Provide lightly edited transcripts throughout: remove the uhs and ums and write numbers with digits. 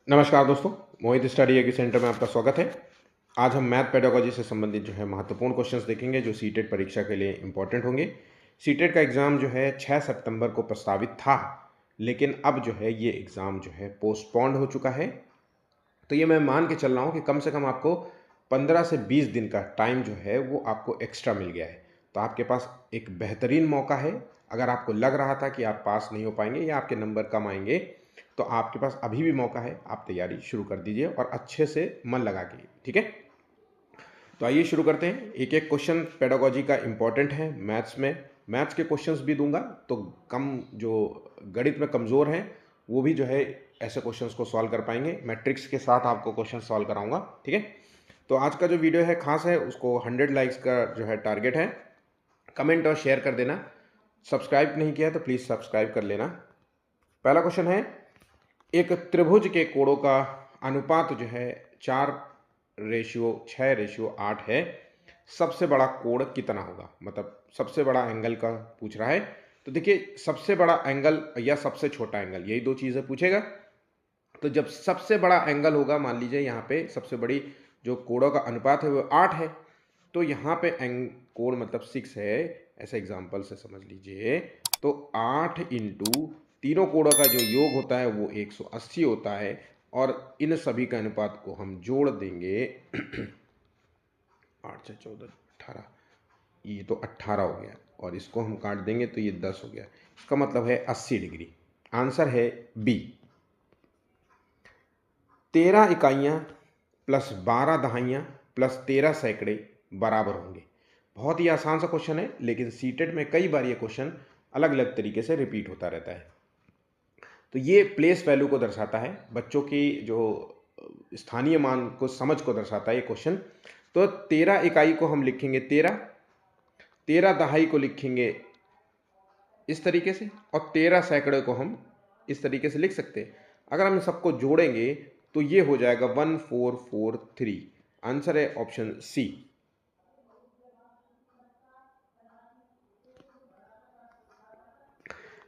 नमस्कार दोस्तों, मोहित study agree centre में आपका स्वागत है। आज हम मैथ पेडागोजी से संबंधित जो है महत्वपूर्ण क्वेश्चंस देखेंगे जो सीटेट परीक्षा के लिए इम्पोर्टेंट होंगे। सीटेट का एग्ज़ाम जो है 6 सितंबर को प्रस्तावित था, लेकिन अब जो है ये एग्ज़ाम जो है पोस्टपोन्ड हो चुका है। तो ये मैं मान के चल रहा हूँ कि कम से कम आपको 15 से 20 दिन का टाइम जो है वो आपको एक्स्ट्रा मिल गया है। तो आपके पास एक बेहतरीन मौका है। अगर आपको लग रहा था कि आप पास नहीं हो पाएंगे या आपके नंबर कम आएंगे, तो आपके पास अभी भी मौका है। आप तैयारी शुरू कर दीजिए और अच्छे से मन लगा के, ठीक है। तो आइए शुरू करते हैं। एक एक क्वेश्चन पेडागोजी का इम्पोर्टेंट है। मैथ्स के क्वेश्चंस भी दूंगा, तो कम जो गणित में कमज़ोर हैं वो भी जो है ऐसे क्वेश्चंस को सॉल्व कर पाएंगे। मैं ट्रिक्स के साथ आपको क्वेश्चन सॉल्व कराऊंगा, ठीक है। तो आज का जो वीडियो है खास है, उसको 100 लाइक्स का जो है टारगेट है। कमेंट और शेयर कर देना। सब्सक्राइब नहीं किया तो प्लीज़ सब्सक्राइब कर लेना। पहला क्वेश्चन है, एक त्रिभुज के कोणों का अनुपात जो है 4:6:8 है। सबसे बड़ा कोण कितना होगा? मतलब सबसे बड़ा एंगल का पूछ रहा है। तो देखिए, सबसे बड़ा एंगल या सबसे छोटा एंगल, यही दो चीज़ें पूछेगा। तो जब सबसे बड़ा एंगल होगा, मान लीजिए यहाँ पे सबसे बड़ी जो कोणों का अनुपात है वो 8 है, तो यहाँ पे कोण मतलब 6 है, ऐसे एग्जाम्पल से समझ लीजिए। तो 8 इंटू तीनों कोणों का जो योग होता है वो 180 होता है, और इन सभी का अनुपात को हम जोड़ देंगे 8 से 14 18, ये तो 18 हो गया, और इसको हम काट देंगे तो ये 10 हो गया। इसका मतलब है 80 डिग्री। आंसर है बी। 13 इकाइयाँ प्लस 12 दहाइयाँ प्लस 13 सैकड़े बराबर होंगे। बहुत ही आसान सा क्वेश्चन है, लेकिन सीटेट में कई बार ये क्वेश्चन अलग अलग तरीके से रिपीट होता रहता है। तो ये प्लेस वैल्यू को दर्शाता है, बच्चों की जो स्थानीय मान को समझ को दर्शाता है ये क्वेश्चन। तो 13 इकाई को हम लिखेंगे 13, 13 दहाई को लिखेंगे इस तरीके से, और 13 सैकड़े को हम इस तरीके से लिख सकते हैं। अगर हम सबको जोड़ेंगे तो ये हो जाएगा 1443। आंसर है ऑप्शन सी।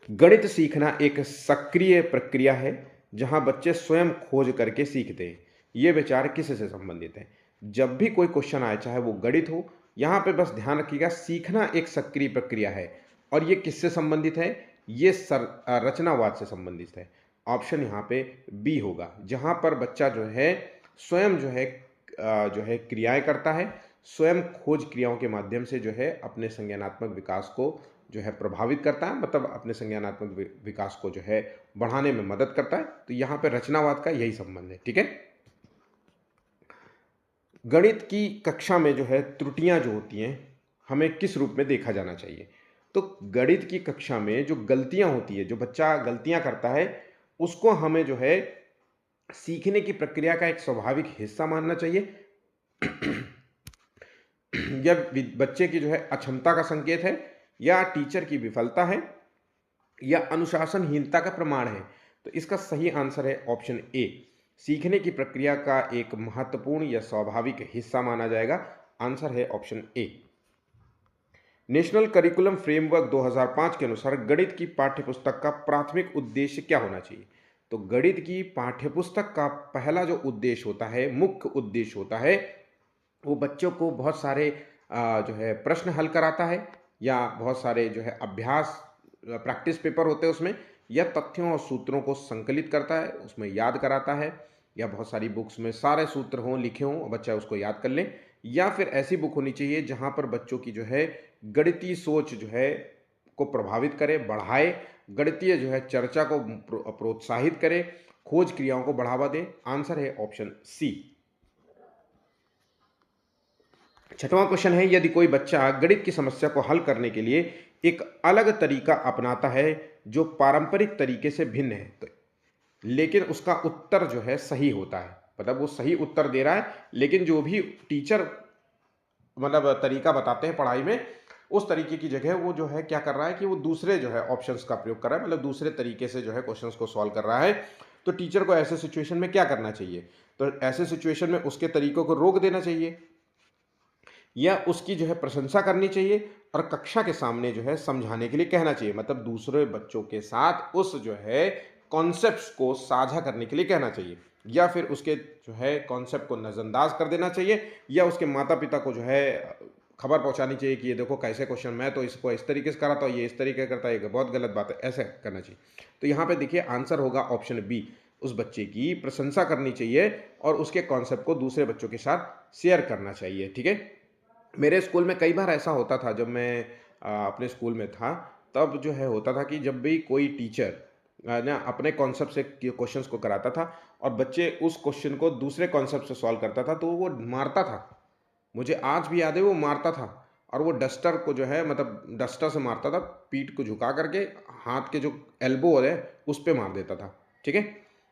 गणित सीखना एक सक्रिय प्रक्रिया है जहां बच्चे स्वयं खोज करके सीखते हैं। ये विचार किससे संबंधित है? जब भी कोई क्वेश्चन आए, चाहे वो गणित हो, यहाँ पे बस ध्यान रखिएगा, सीखना एक सक्रिय प्रक्रिया है। और ये किससे संबंधित है? ये रचनावाद से संबंधित है। ऑप्शन यहाँ पे बी होगा, जहाँ पर बच्चा जो है स्वयं जो है क्रियाएं करता है, स्वयं खोज क्रियाओं के माध्यम से जो है अपने संज्ञानात्मक विकास को जो है प्रभावित करता है, मतलब अपने संज्ञानात्मक विकास को जो है बढ़ाने में मदद करता है। तो यहाँ पे रचनावाद का यही संबंध है, ठीक है। गणित की कक्षा में जो है त्रुटियां जो होती हैं, हमें किस रूप में देखा जाना चाहिए? तो गणित की कक्षा में जो गलतियां होती है, जो बच्चा गलतियां करता है, उसको हमें जो है सीखने की प्रक्रिया का एक स्वाभाविक हिस्सा मानना चाहिए। या बच्चे की जो है अक्षमता का संकेत है, या टीचर की विफलता है, या अनुशासनहीनता का प्रमाण है? तो इसका सही आंसर है ऑप्शन ए। सीखने की प्रक्रिया का एक महत्वपूर्ण या स्वाभाविक हिस्सा माना जाएगा। आंसर है option A. National curriculum framework 2005 के अनुसार गणित की पाठ्यपुस्तक का प्राथमिक उद्देश्य क्या होना चाहिए? तो गणित की पाठ्यपुस्तक का पहला जो उद्देश्य होता है, मुख्य उद्देश्य होता है, वो बच्चों को बहुत सारे जो है प्रश्न हल कराता है, या बहुत सारे जो है अभ्यास प्रैक्टिस पेपर होते हैं उसमें, या तथ्यों और सूत्रों को संकलित करता है, उसमें याद कराता है, या बहुत सारी बुक्स में सारे सूत्र हों, लिखे हों और बच्चा उसको याद कर ले। या फिर ऐसी बुक होनी चाहिए जहाँ पर बच्चों की जो है गणितीय सोच जो है को प्रभावित करे, बढ़ाए, गणितीय जो है चर्चा को प्रोत्साहित करे, खोज क्रियाओं को बढ़ावा दे। आंसर है ऑप्शन सी। छठवां क्वेश्चन है, यदि कोई बच्चा गणित की समस्या को हल करने के लिए एक अलग तरीका अपनाता है जो पारंपरिक तरीके से भिन्न है, तो लेकिन उसका उत्तर जो है सही होता है, मतलब वो सही उत्तर दे रहा है, लेकिन जो भी टीचर मतलब तरीका बताते हैं पढ़ाई में, उस तरीके की जगह वो जो है क्या कर रहा है कि वो दूसरे जो है ऑप्शंस का प्रयोग कर रहा है, मतलब दूसरे तरीके से जो है क्वेश्चंस को सॉल्व कर रहा है। तो टीचर को ऐसे सिचुएशन में क्या करना चाहिए? तो ऐसे सिचुएशन में उसके तरीकों को रोक देना चाहिए, या उसकी जो है प्रशंसा करनी चाहिए, और कक्षा के सामने जो है समझाने के लिए कहना चाहिए, मतलब दूसरे बच्चों के साथ उस जो है कॉन्सेप्ट्स को साझा करने के लिए कहना चाहिए। या फिर उसके जो है कॉन्सेप्ट को नज़रअंदाज कर देना चाहिए, या उसके माता पिता को जो है खबर पहुंचानी चाहिए कि ये देखो कैसे क्वेश्चन, मैं तो इसको इस तरीके से कराता हूँ, ये इस तरीके करता है, ये बहुत गलत बात है, ऐसा करना चाहिए। तो यहाँ पे देखिए आंसर होगा ऑप्शन बी, उस बच्चे की प्रशंसा करनी चाहिए और उसके कॉन्सेप्ट को दूसरे बच्चों के साथ शेयर करना चाहिए। ठीक है, मेरे स्कूल में कई बार ऐसा होता था, जब मैं अपने स्कूल में था, तब जो है होता था कि जब भी कोई टीचर ना अपने कॉन्सेप्ट से क्वेश्चंस को कराता था और बच्चे उस क्वेश्चन को दूसरे कॉन्सेप्ट से सॉल्व करता था, तो वो मारता था। मुझे आज भी याद है, वो मारता था और वो डस्टर को जो है मतलब डस्टर से मारता था, पीठ को झुका करके, हाथ के जो एल्बो है उस पे मार देता था। ठीक है,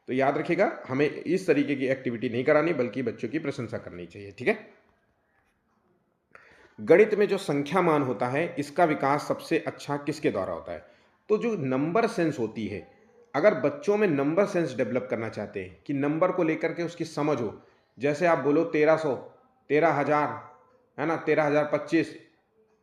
तो याद रखिएगा, हमें इस तरीके की एक्टिविटी नहीं करानी बल्कि बच्चों की प्रशंसा करनी चाहिए। ठीक है, गणित में जो संख्या मान होता है, इसका विकास सबसे अच्छा किसके द्वारा होता है? तो जो नंबर सेंस होती है, अगर बच्चों में नंबर सेंस डेवलप करना चाहते हैं कि नंबर को लेकर के उसकी समझ हो, जैसे आप बोलो 1300, 13,000, है ना, 13,025,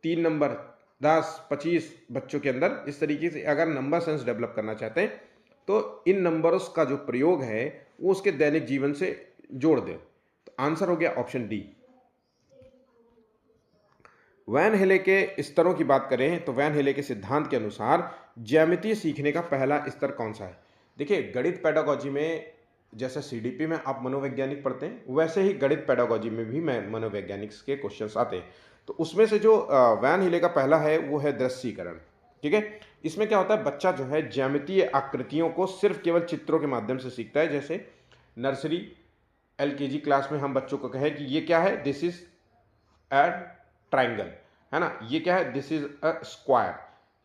3 नंबर, 10, 25, बच्चों के अंदर इस तरीके से अगर नंबर सेंस डेवलप करना चाहते हैं, तो इन नंबर्स का जो प्रयोग है वो उसके दैनिक जीवन से जोड़ दें। तो आंसर हो गया ऑप्शन डी। वैन हेले के स्तरों की बात करें तो वैन हेले के सिद्धांत के अनुसार ज्यामितीय सीखने का पहला स्तर कौन सा है? देखिए, गणित पेडागोजी में जैसे सीडीपी में आप मनोवैज्ञानिक पढ़ते हैं, वैसे ही गणित पेडागोजी में भी मनोवैज्ञानिक्स के क्वेश्चंस आते हैं। तो उसमें से जो वैन हेले का पहला है वो है दृश्यीकरण। ठीक है, इसमें क्या होता है, बच्चा जो है ज्यामितीय आकृतियों को सिर्फ केवल चित्रों के माध्यम से सीखता है। जैसे नर्सरी एलकेजी क्लास में हम बच्चों को कहें कि ये क्या है, दिस इज ए ट्राइंगल, है ना, ये क्या है, दिस इज अ स्क्वायर।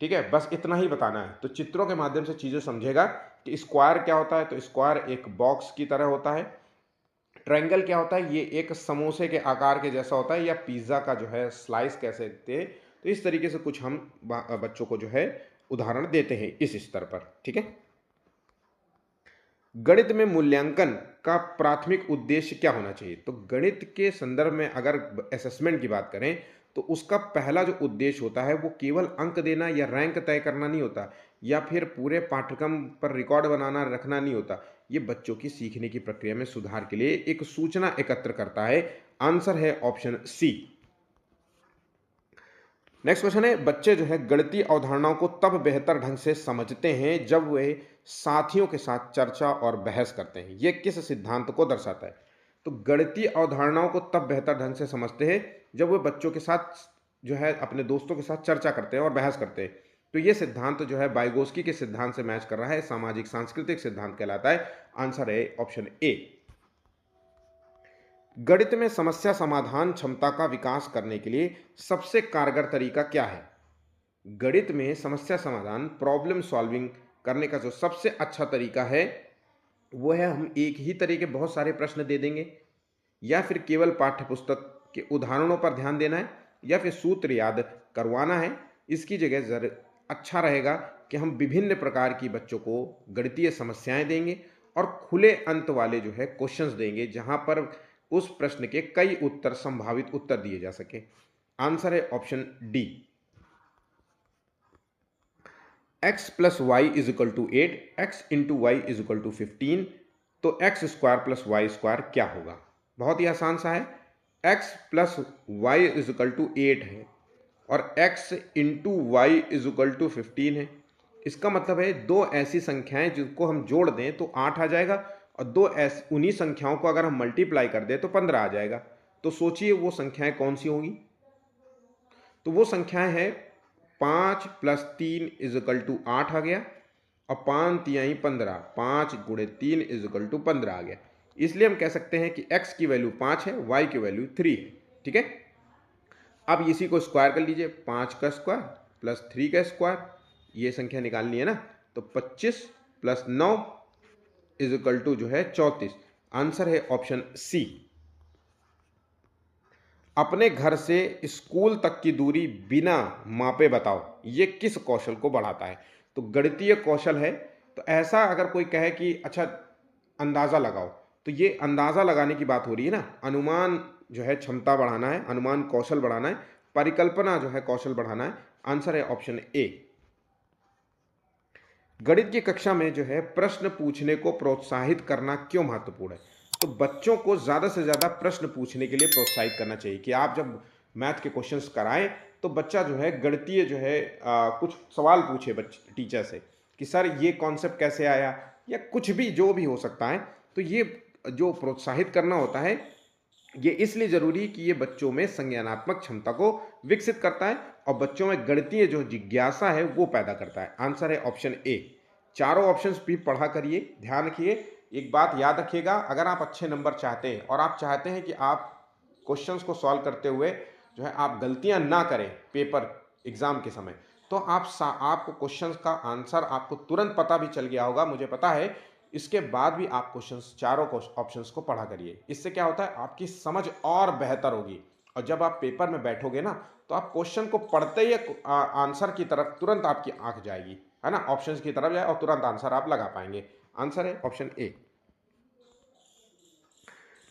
ठीक है, बस इतना ही बताना है, तो चित्रों के माध्यम से चीजें समझेगा कि स्क्वायर क्या होता है, तो स्क्वायर एक बॉक्स की तरह होता है। ट्रायंगल क्या होता है, ये एक समोसे के आकार के जैसा होता है, या पिज्जा का जो है स्लाइस कह सकते हैं। तो इस तरीके से कुछ हम बच्चों को जो है उदाहरण देते हैं इस स्तर पर। ठीक है, गणित में मूल्यांकन का प्राथमिक उद्देश्य क्या होना चाहिए? तो गणित के संदर्भ में अगर असेसमेंट की बात करें, तो उसका पहला जो उद्देश्य होता है वो केवल अंक देना या रैंक तय करना नहीं होता, या फिर पूरे पाठ्यक्रम पर रिकॉर्ड बनाना रखना नहीं होता। ये बच्चों की सीखने की प्रक्रिया में सुधार के लिए एक सूचना एकत्र करता है। आंसर है ऑप्शन सी। नेक्स्ट क्वेश्चन है, बच्चे जो है गणितीय अवधारणाओं को तब बेहतर ढंग से समझते हैं जब वे साथियों के साथ चर्चा और बहस करते हैं। यह किस सिद्धांत को दर्शाता है? तो गणितीय अवधारणाओं को तब बेहतर ढंग से समझते हैं जब वे बच्चों के साथ जो है अपने दोस्तों के साथ चर्चा करते हैं और बहस करते हैं। तो ये सिद्धांत जो है बाइगोस्की के सिद्धांत से मैच कर रहा है, सामाजिक सांस्कृतिक सिद्धांत कहलाता है। आंसर है ऑप्शन ए। गणित में समस्या समाधान क्षमता का विकास करने के लिए सबसे कारगर तरीका क्या है? गणित में समस्या समाधान प्रॉब्लम सॉल्विंग करने का जो सबसे अच्छा तरीका है वो है, हम एक ही तरह के बहुत सारे प्रश्न दे देंगे, या फिर केवल पाठ्य पुस्तक के उदाहरणों पर ध्यान देना है, या फिर सूत्र याद करवाना है। इसकी जगह जर अच्छा रहेगा कि हम विभिन्न प्रकार की बच्चों को गणितीय समस्याएं देंगे और खुले अंत वाले जो है क्वेश्चंस देंगे, जहां पर उस प्रश्न के कई उत्तर संभावित उत्तर दिए जा सके। आंसर है option D. X plus y is equal to 8, x into y is equal to 15, तो x square plus y square क्या होगा? बहुत ही आसान सा है, x plus y is equal to 8 है और x into y is equal to 15 है। इसका मतलब है दो ऐसी संख्याएं जिनको हम जोड़ दें तो 8 आ जाएगा, और दो ऐसी उन्हीं संख्याओं को अगर हम मल्टीप्लाई कर दें तो 15 आ जाएगा। तो सोचिए वो संख्याएं कौन सी होंगी? तो वो संख्याएं हैं 5 प्लस 3 इज इक्वल टू 8 आ गया, और 5 तिहाई 15, 5 गुणे 3 इज इक्वल टू 15 आ गया। इसलिए हम कह सकते हैं कि x की वैल्यू 5 है, y की वैल्यू 3 है। ठीक है, अब इसी को स्क्वायर कर लीजिए, 5 का स्क्वायर प्लस 3 का स्क्वायर, ये संख्या निकालनी है ना, तो 25 प्लस 9 इज इक्वल टू जो है 34। आंसर है ऑप्शन सी। अपने घर से स्कूल तक की दूरी बिना मापे बताओ, ये किस कौशल को बढ़ाता है? तो गणितीय कौशल है। तो ऐसा अगर कोई कहे कि अच्छा अंदाजा लगाओ, तो ये अंदाजा लगाने की बात हो रही है ना, अनुमान जो है क्षमता बढ़ाना है, अनुमान कौशल बढ़ाना है, परिकल्पना जो है कौशल बढ़ाना है। आंसर है ऑप्शन ए। गणित की कक्षा में जो है प्रश्न पूछने को प्रोत्साहित करना क्यों महत्वपूर्ण है? तो बच्चों को ज़्यादा से ज़्यादा प्रश्न पूछने के लिए प्रोत्साहित करना चाहिए कि आप जब मैथ के क्वेश्चंस कराएं तो बच्चा जो है गणितीय जो है कुछ सवाल पूछे बच्चे टीचर से कि सर ये कॉन्सेप्ट कैसे आया, या कुछ भी जो भी हो सकता है। तो ये जो प्रोत्साहित करना होता है ये इसलिए ज़रूरी है कि ये बच्चों में संज्ञानात्मक क्षमता को विकसित करता है और बच्चों में गणितीय जो जिज्ञासा है वो पैदा करता है। आंसर है ऑप्शन ए। चारों ऑप्शंस भी पढ़ा करिए, ध्यान रखिए। एक बात याद रखिएगा, अगर आप अच्छे नंबर चाहते हैं और आप चाहते हैं कि आप क्वेश्चंस को सॉल्व करते हुए जो है आप गलतियां ना करें पेपर एग्जाम के समय, तो आपको क्वेश्चंस का आंसर आपको तुरंत पता भी चल गया होगा, मुझे पता है। इसके बाद भी आप क्वेश्चंस चारों ऑप्शंस को पढ़ा करिए। इससे क्या होता है, आपकी समझ और बेहतर होगी और जब आप पेपर में बैठोगे ना तो आप क्वेश्चन को पढ़ते ही आंसर की तरफ तुरंत आपकी आंख जाएगी, है ना, ऑप्शंस की तरफ जाए और तुरंत आंसर आप लगा पाएंगे। आंसर है ऑप्शन ए।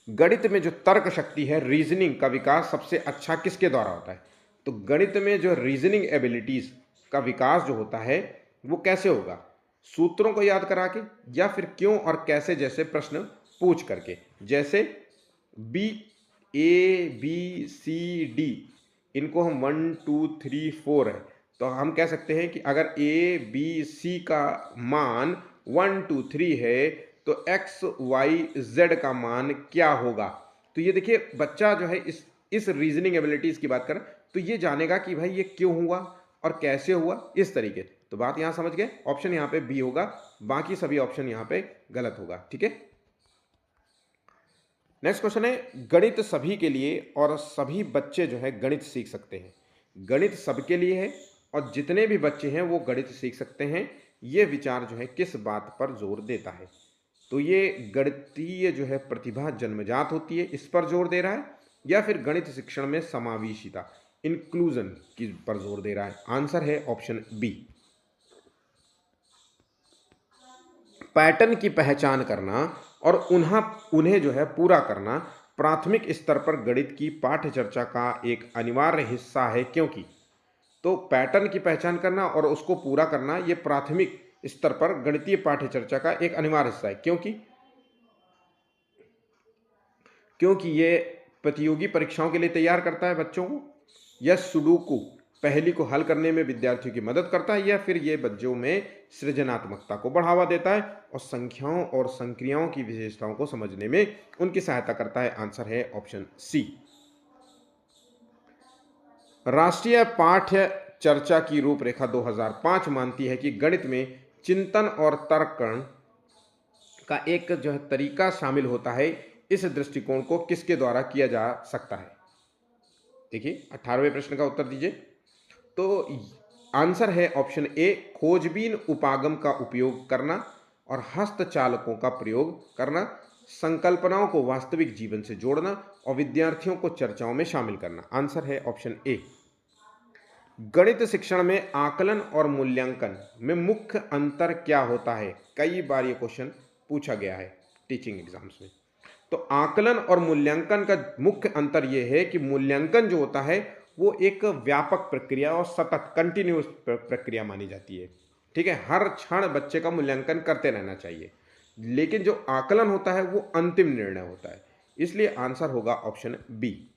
गणित में जो तर्क शक्ति है, रीजनिंग का विकास सबसे अच्छा किसके द्वारा होता है? तो गणित में जो रीजनिंग एबिलिटीज का विकास जो होता है वो कैसे होगा? सूत्रों को याद करा के, या फिर क्यों और कैसे जैसे प्रश्न पूछ करके। जैसे B, A B C D, इनको हम 1 2 3 4 है, तो हम कह सकते हैं कि अगर ए बी सी का मान 1 2 3 है तो एक्स वाई जेड का मान क्या होगा? तो ये देखिए बच्चा जो है इस रीजनिंग एबिलिटीज की बात करें तो ये जानेगा कि भाई ये क्यों हुआ और कैसे हुआ, इस तरीके। तो बात यहां समझ गए, ऑप्शन यहां पे बी होगा, बाकी सभी ऑप्शन यहां पे गलत होगा। ठीक है, नेक्स्ट क्वेश्चन है, गणित सभी के लिए और सभी बच्चे जो है गणित सीख सकते हैं। गणित सबके लिए है और जितने भी बच्चे हैं वो गणित सीख सकते हैं, ये विचार जो है किस बात पर जोर देता है? तो ये गणितीय जो है प्रतिभा जन्मजात होती है, इस पर जोर दे रहा है, या फिर गणित शिक्षण में समावेशिता, इंक्लूजन की पर जोर दे रहा है? आंसर है ऑप्शन बी। पैटर्न की पहचान करना और उन्हें जो है पूरा करना प्राथमिक स्तर पर गणित की पाठ्य चर्चा का एक अनिवार्य हिस्सा है, क्योंकि तो पैटर्न की पहचान करना और उसको पूरा करना ये प्राथमिक स्तर पर गणितीय पाठ्य चर्चा का एक अनिवार्य हिस्सा है, क्योंकि ये प्रतियोगी परीक्षाओं के लिए तैयार करता है बच्चों को, या सुडोकू पहेली को हल करने में विद्यार्थियों की मदद करता है, या फिर ये बच्चों में सृजनात्मकता को बढ़ावा देता है और संख्याओं और संक्रियाओं की विशेषताओं को समझने में उनकी सहायता करता है? आंसर है ऑप्शन सी। राष्ट्रीय पाठ्य चर्चा की रूपरेखा 2005 मानती है कि गणित में चिंतन और तर्क का एक जो है तरीका शामिल होता है। इस दृष्टिकोण को किसके द्वारा किया जा सकता है? देखिए 18वें प्रश्न का उत्तर दीजिए। तो आंसर है ऑप्शन ए, खोजबीन उपागम का उपयोग करना और हस्तचालकों का प्रयोग करना, संकल्पनाओं को वास्तविक जीवन से जोड़ना और विद्यार्थियों को चर्चाओं में शामिल करना। आंसर है ऑप्शन ए। गणित शिक्षण में आकलन और मूल्यांकन में मुख्य अंतर क्या होता है? कई बार ये क्वेश्चन पूछा गया है टीचिंग एग्जाम्स में। तो आकलन और मूल्यांकन का मुख्य अंतर यह है कि मूल्यांकन जो होता है वो एक व्यापक प्रक्रिया और सतत कंटिन्यूस प्रक्रिया मानी जाती है। ठीक है, हर क्षण बच्चे का मूल्यांकन करते रहना चाहिए, लेकिन जो आकलन होता है वो अंतिम निर्णय होता है। इसलिए आंसर होगा ऑप्शन बी।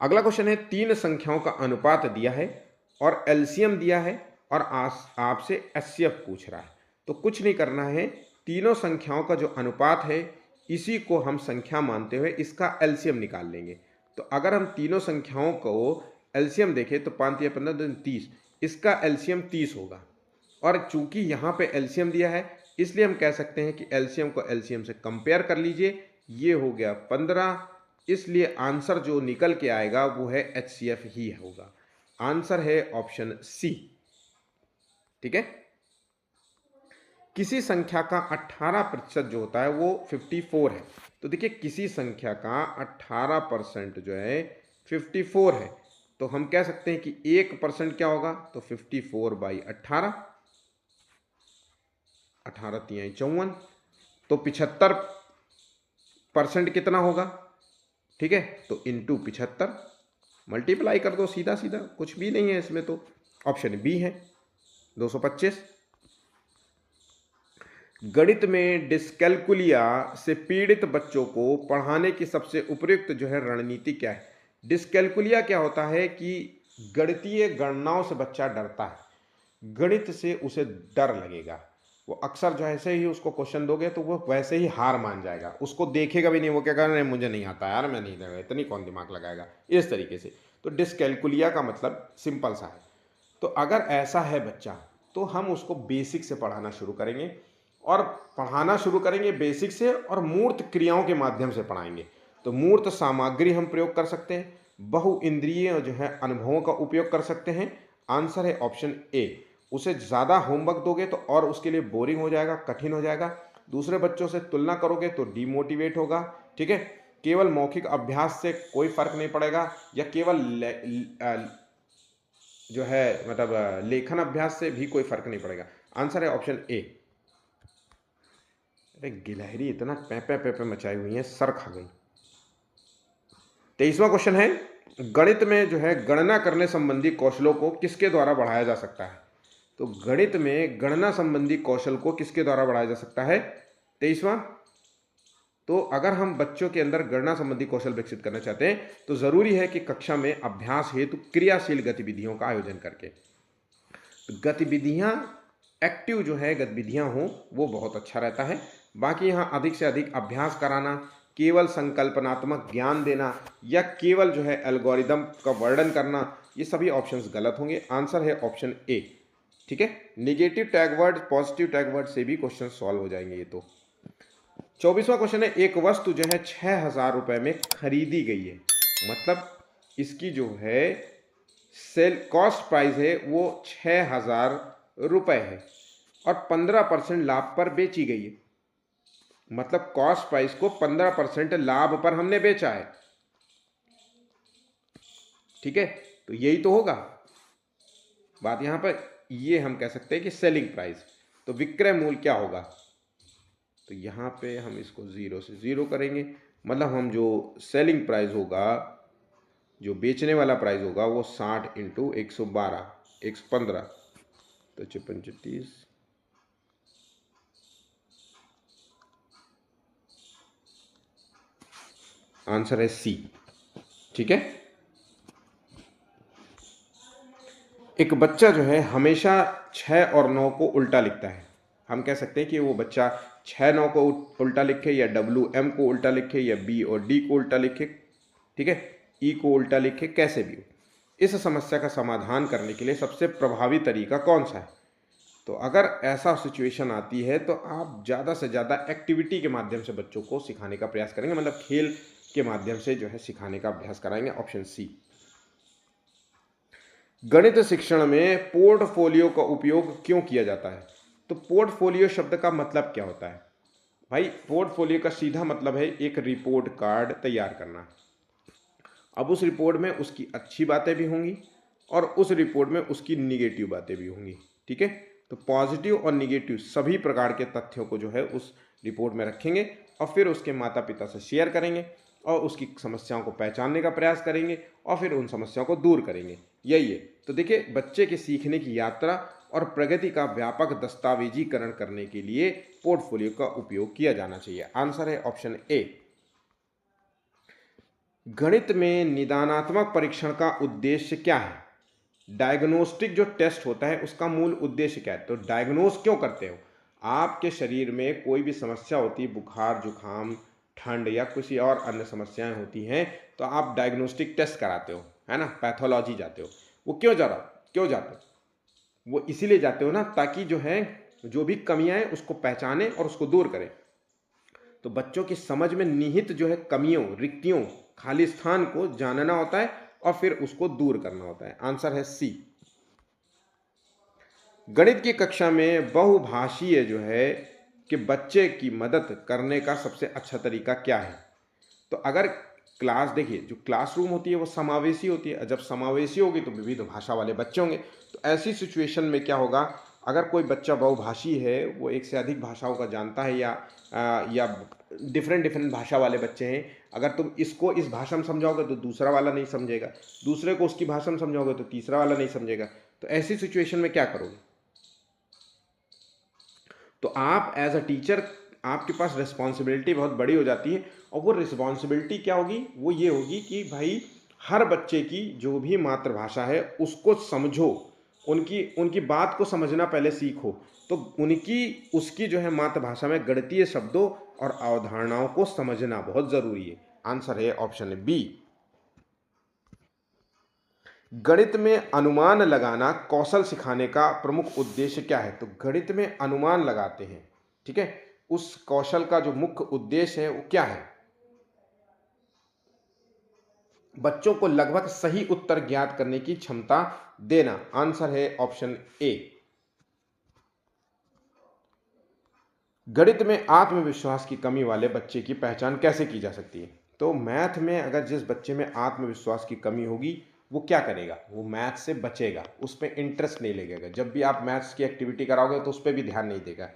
अगला क्वेश्चन है, तीन संख्याओं का अनुपात दिया है और एलसीएम दिया है और आपसे एचसीएफ पूछ रहा है। तो कुछ नहीं करना है, तीनों संख्याओं का जो अनुपात है इसी को हम संख्या मानते हुए इसका एलसीएम निकाल लेंगे। तो अगर हम तीनों संख्याओं को एलसीएम देखें तो 5 या 15 30, इसका एलसीएम 30 होगा। और चूंकि यहाँ पे एलसीएम दिया है इसलिए हम कह सकते हैं कि एलसीएम को एलसीएम से कंपेयर कर लीजिए, ये हो गया 15, इसलिए आंसर जो निकल के आएगा वो है एचसीएफ ही होगा। आंसर है ऑप्शन सी। ठीक है, किसी संख्या का 18% जो होता है वो 54 है। तो देखिए किसी संख्या का 18% जो है 54 है, तो हम कह सकते हैं कि 1% क्या होगा? तो 54/18, 18 तिहाई 54, तो 75% कितना होगा? ठीक है, तो इंटू 75 मल्टीप्लाई कर दो, सीधा सीधा, कुछ भी नहीं है इसमें, तो ऑप्शन बी है। 225। गणित में डिस्कैलकुलिया से पीड़ित बच्चों को पढ़ाने की सबसे उपयुक्त जो है रणनीति क्या है? डिस्कैलकुलिया क्या होता है कि गणितीय गणनाओं से बच्चा डरता है, गणित से उसे डर लगेगा, वो अक्सर जो ऐसे ही उसको क्वेश्चन दोगे तो वो वैसे ही हार मान जाएगा, उसको देखेगा भी नहीं, वो क्या कहेगा, नहीं मुझे नहीं आता यार, मैं नहीं देगा, इतनी कौन दिमाग लगाएगा, इस तरीके से। तो डिस्कैलकुलिया का मतलब सिंपल सा है। तो अगर ऐसा है बच्चा तो हम उसको बेसिक से पढ़ाना शुरू करेंगे, और पढ़ाना शुरू करेंगे बेसिक से, और मूर्त क्रियाओं के माध्यम से पढ़ाएंगे। तो मूर्त सामग्री हम प्रयोग कर सकते हैं, बहु इंद्रिय जो है अनुभवों का उपयोग कर सकते हैं। आंसर है ऑप्शन ए। उसे ज़्यादा होमवर्क दोगे तो और उसके लिए बोरिंग हो जाएगा, कठिन हो जाएगा, दूसरे बच्चों से तुलना करोगे तो डिमोटिवेट होगा। ठीक है, केवल मौखिक अभ्यास से कोई फर्क नहीं पड़ेगा, या केवल जो है मतलब लेखन अभ्यास से भी कोई फर्क नहीं पड़ेगा। आंसर है ऑप्शन ए। अरे गिलहरी इतना पैपे पैपे मचाई हुई है, सर खा गई। 23वां क्वेश्चन है, गणित में जो है गणना करने संबंधी कौशलों को किसके द्वारा बढ़ाया जा सकता है? तो गणित में गणना संबंधी कौशल को किसके द्वारा बढ़ाया जा सकता है? 23वां। तो अगर हम बच्चों के अंदर गणना संबंधी कौशल विकसित करना चाहते हैं तो जरूरी है कि कक्षा में अभ्यास हेतु क्रियाशील गतिविधियों का आयोजन करके, तो गतिविधियां एक्टिव जो है गतिविधियां हों वो बहुत अच्छा रहता है। बाकी यहाँ अधिक से अधिक अभ्यास कराना, केवल संकल्पनात्मक ज्ञान देना, या केवल जो है एल्गोरिदम का वर्णन करना, ये सभी ऑप्शंस गलत होंगे। आंसर है ऑप्शन ए। ठीक है, negative tag word positive tag word से भी क्वेश्चन सॉल्व हो जाएंगे ये तो। 24वां क्वेश्चन है, एक वस्तु जो है 6,000 रुपए में खरीदी गई है, मतलब इसकी जो है सेल कॉस्ट प्राइस है वो 6,000 रुपए है, और 15% लाभ पर बेची गई है, मतलब कॉस्ट प्राइस को 15% लाभ पर हमने बेचा है। ठीक है, तो यही तो होगा बात यहां पर, ये हम कह सकते हैं कि सेलिंग प्राइस। तो विक्रय मूल्य क्या होगा? तो यहाँ पे हम इसको 0 से 0 करेंगे, मतलब हम जो सेलिंग प्राइस होगा, जो बेचने वाला प्राइस होगा वो 60 इंटू 112 115, तो 55 आंसर है सी। ठीक है, एक बच्चा जो है हमेशा 6 और 9 को उल्टा लिखता है, हम कह सकते हैं कि वो बच्चा 6 9 को उल्टा लिखे, या WM को उल्टा लिखे, या B और D को उल्टा लिखे, ठीक है, E को उल्टा लिखे, कैसे भी हो। इस समस्या का समाधान करने के लिए सबसे प्रभावी तरीका कौन सा है? तो अगर ऐसा सिचुएशन आती है तो आप ज़्यादा से ज़्यादा एक्टिविटी के माध्यम से बच्चों को सिखाने का प्रयास करेंगे, मतलब खेल के माध्यम से जो है सिखाने का अभ्यास कराएंगे। Option C. गणित शिक्षण में पोर्टफोलियो का उपयोग क्यों किया जाता है? तो पोर्टफोलियो शब्द का मतलब क्या होता है भाई? पोर्टफोलियो का सीधा मतलब है एक रिपोर्ट कार्ड तैयार करना। अब उस रिपोर्ट में उसकी अच्छी बातें भी होंगी और उस रिपोर्ट में उसकी निगेटिव बातें भी होंगी। ठीक है, तो पॉजिटिव और निगेटिव सभी प्रकार के तथ्यों को जो है उस रिपोर्ट में रखेंगे, और फिर उसके माता पिता से शेयर करेंगे, और उसकी समस्याओं को पहचानने का प्रयास करेंगे, और फिर उन समस्याओं को दूर करेंगे। यही है। तो देखिए, बच्चे के सीखने की यात्रा और प्रगति का व्यापक दस्तावेजीकरण करने के लिए पोर्टफोलियो का उपयोग किया जाना चाहिए। आंसर है ऑप्शन ए। गणित में निदानात्मक परीक्षण का उद्देश्य क्या है? डायग्नोस्टिक जो टेस्ट होता है उसका मूल उद्देश्य क्या है? तो डायग्नोस क्यों करते हो? आपके शरीर में कोई भी समस्या होती है, बुखार जुखाम ठंड या किसी और अन्य समस्याएं होती हैं, तो आप डायग्नोस्टिक टेस्ट कराते हो, है ना, पैथोलॉजी जाते हो। वो क्यों जाते हो? वो इसीलिए जाते हो ना, ताकि जो है जो भी कमियां हैं उसको पहचाने और उसको दूर करें। तो बच्चों की समझ में निहित जो है कमियों, रिक्तियों, खाली स्थान को जानना होता है और फिर उसको दूर करना होता है। आंसर है सी। गणित की कक्षा में बहुभाषीय जो है कि बच्चे की मदद करने का सबसे अच्छा तरीका क्या है? तो अगर क्लास, देखिए जो क्लासरूम होती है वो समावेशी होती है, जब समावेशी होगी तो विविध भाषा वाले बच्चे होंगे। तो ऐसी सिचुएशन में क्या होगा, अगर कोई बच्चा बहुभाषी है, वो एक से अधिक भाषाओं का जानता है, या डिफरेंट भाषा वाले बच्चे हैं, अगर तुम इसको इस भाषा में समझाओगे तो दूसरा वाला नहीं समझेगा, दूसरे को उसकी भाषा में समझाओगे तो तीसरा वाला नहीं समझेगा। तो ऐसी सिचुएशन में क्या करोगे? तो आप एज अ टीचर आपके पास रिस्पॉन्सिबिलिटी बहुत बड़ी हो जाती है, और वो रिस्पॉन्सिबिलिटी क्या होगी, वो ये होगी कि भाई हर बच्चे की जो भी मातृभाषा है उसको समझो, उनकी उनकी बात को समझना पहले सीखो। तो उनकी उसकी जो है मातृभाषा में गणितीय शब्दों और अवधारणाओं को समझना बहुत ज़रूरी है। आंसर है ऑप्शन बी। गणित में अनुमान लगाना कौशल सिखाने का प्रमुख उद्देश्य क्या है? तो गणित में अनुमान लगाते हैं, ठीक है, उस कौशल का जो मुख्य उद्देश्य है वो क्या है? बच्चों को लगभग सही उत्तर ज्ञात करने की क्षमता देना। आंसर है ऑप्शन ए। गणित में आत्मविश्वास की कमी वाले बच्चे की पहचान कैसे की जा सकती है? तो मैथ में अगर जिस बच्चे में आत्मविश्वास की कमी होगी, वो क्या करेगा? वो मैथ से बचेगा, उस पर इंटरेस्ट नहीं लगेगा। जब भी आप मैथ्स की एक्टिविटी कराओगे तो उस पर भी ध्यान नहीं देगा।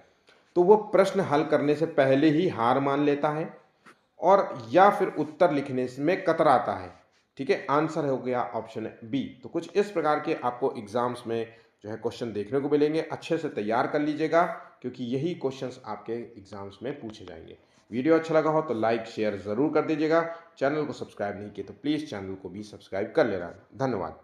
तो वो प्रश्न हल करने से पहले ही हार मान लेता है, और या फिर उत्तर लिखने में कतराता है। ठीक है, आंसर हो गया ऑप्शन बी। तो कुछ इस प्रकार के आपको एग्जाम्स में जो है क्वेश्चन देखने को मिलेंगे। अच्छे से तैयार कर लीजिएगा, क्योंकि यही क्वेश्चंस आपके एग्जाम्स में पूछे जाएंगे। वीडियो अच्छा लगा हो तो लाइक शेयर ज़रूर कर दीजिएगा। चैनल को सब्सक्राइब नहीं किए तो प्लीज़ चैनल को भी सब्सक्राइब कर लेना। धन्यवाद।